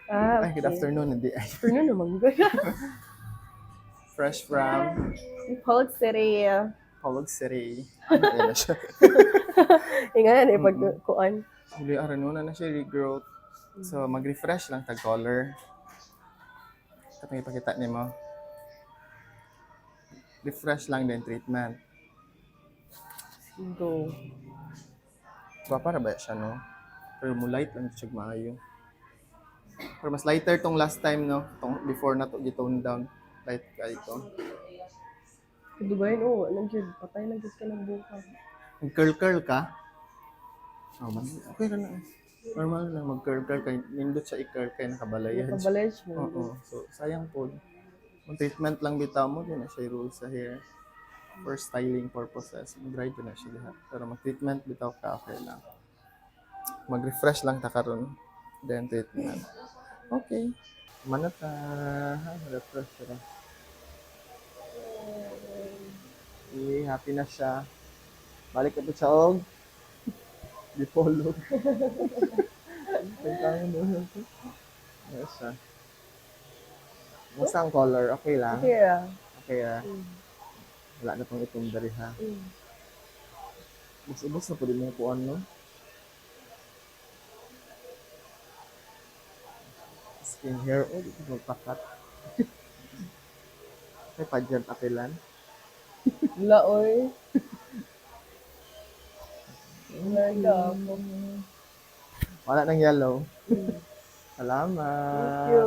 Ay, good Okay. afternoon, hindi. Ay, Afternoon naman. fresh from Polk City. Polog City. Ayan na siya. Ingan, Mm-mm. ipagkuan. Huli araw na siya regrowth. So, mag-refresh lang tag color. Katong ipakita ni mo. Refresh lang din treatment. Go. Para ba siya, no? Pero mo light lang siya maayo. Pero mas lighter tong last time, no? Tong before na to gitone down. Light ka ito. Dubayin, oh, nandiyan. Patay na ka ng buka. Mag-curl-curl ka? Oh, okay ka na. Normal lang mag-curl-curl kay nindot siya i-curl kay nakabalayan siya. Nakabalay siya. Oo. So, sayang po. Kung treatment lang bitaw mo, din na siya rule sa hair. For styling purposes, mag-dry ko na siya lahat. Pero mag-treatment bitaw ka, okay lang. Mag-refresh lang ta karon. Then treatment. Okay. Manat na. Ha? Refresh siya. Happy na siya. Balik ka po sa og. Di follow. Tentang mo. Yes, siya. Basta ang color, okay lang. Okay, ah. Okay, wala na pang itong dari ha. Ubus na po din mo kuan, no? Skin hair, oh, dito magpakat. May padyant apilan. Wala, oy. Wala. Wala nang yellow. Thank Salamat. you.